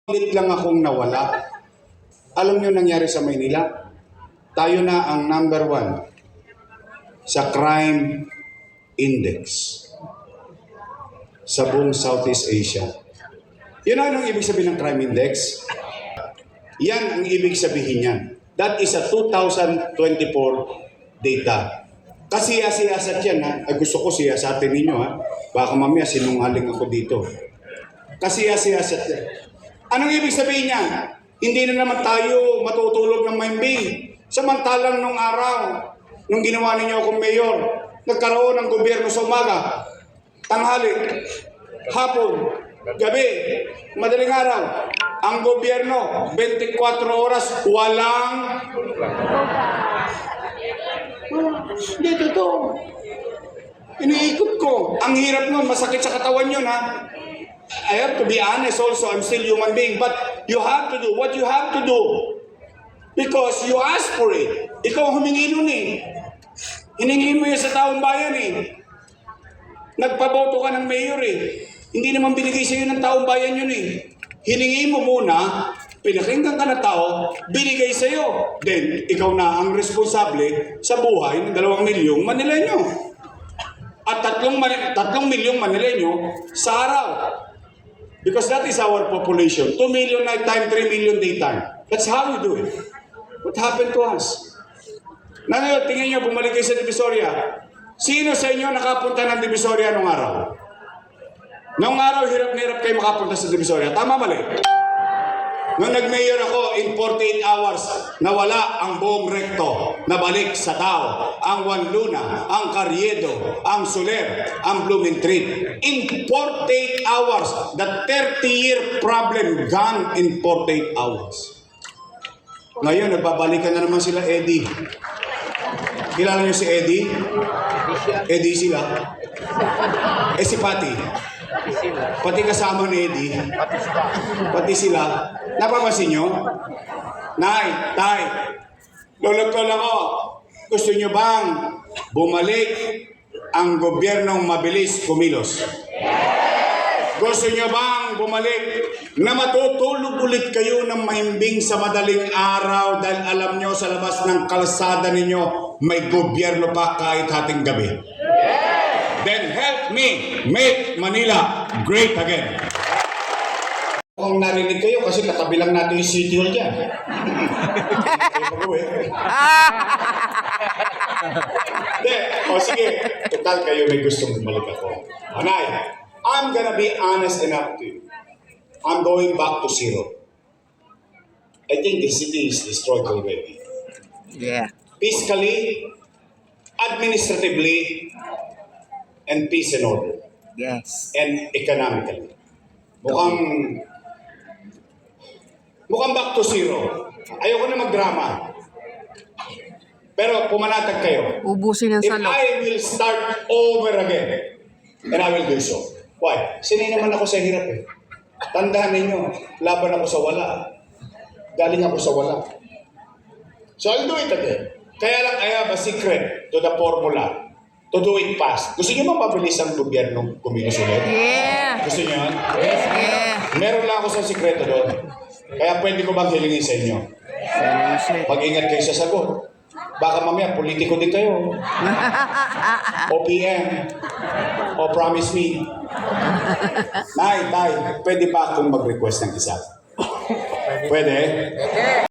Ulit lang akong nawala. Alam nyo nangyari sa Maynila? Tayo na ang number 1 sa crime index sa buong Southeast Asia. Yun ang ibig sabihin ng crime index. Yan ang ibig sabihin yan. That is a 2024 data. Kasiyasat yan ha. Ay, gusto ko siyasatin ninyo ha. Baka mamaya sinungaling ako dito. Kasiyasat yan. Anong ibig sabihin niya? Hindi na naman tayo matutulog ng mahimbing. Samantalang nung araw, nung ginawa ninyo akong mayor, nagkaroon ng gobyerno sa umaga, tanghali, hapon, gabi, madaling araw. Ang gobyerno, 24 oras, walang... Hindi, totoo. Iniikot ko. Ang hirap nun, masakit sa katawan yun, ha? I have to be honest also, I'm still human being, but you have to do what you have to do. Because you ask for it. Ikaw humingi nun eh. Hiningi mo yan sa taong bayan eh. Nagpaboto ka ng mayor eh. Hindi naman binigay sa iyo ng taong bayan yun eh. Hiningi mo muna, pinakinggan ka na tao, binigay sa iyo. Then, ikaw na ang responsable sa buhay ng 2 milyong Manileño. At 3 milyong Manileño sa araw. Because that is our population. 2 million night time, 3 million daytime. That's how we do it. What happened to us? Ngayon, tingin nyo, bumalik kayo sa Divisoria. Sino sa inyo nakapunta ng Divisoria nung araw? Nung araw, hirap na hirap kayo makapunta sa Divisoria. Tama, mali? Nung nag-mayor ako, in 48 hours, nawala ang buong recto, nabalik sa tao, ang Juan Luna, ang Carriedo, ang Soler, ang Blumentritt. In 48 hours, the 30-year problem gone in 48 hours. Ngayon, nagbabalikan na naman sila Eddie. Kilala niyo si Eddie? Eddie sila. Si Pati. Pati kasama ni Eddie. Pati sila. Napapansin nyo? Nay, tay, lolo ko, gusto nyo bang bumalik ang gobyernong mabilis kumilos? Gusto nyo bang bumalik na matutulog ulit kayo ng mahimbing sa madaling araw dahil alam nyo sa labas ng kalsada ninyo may gobyerno pa kahit hating gabi? Then help me make Manila great again. Kung narinig kayo kasi katabi lang natin yung City Hall dyan. O sige, total kayo may gustong bumalik ako. Anay, I'm gonna be honest enough to you. I'm going back to zero. I think the city is destroyed already. Yeah. Fiscally, administratively, and peace and order. Yes. And economically. Mukhang back to zero. Ayoko na magdrama. Pero pumanatag kayo. Ubusin ang If salot. I will start over again, and I will do so. Why? Sinay naman ako sa hirap eh. Tandaan ninyo, laban ako sa wala. Galing ako sa wala. So I'll do it again. Kaya lang I have a secret to the formula to do it fast. Gusto niyo ba mabilis ang gobyernong kumilos ulit? Yeah. Gusto niyo yan? Yeah. Meron lang ako sa sikreto doon. Kaya pwede ko bang hilingin sa inyo? Mag-ingat kayo sa sagot. Baka mamaya, politiko din kayo. O PM. O promise me. Nay, pwede ba akong mag-request ng isa? Pwede?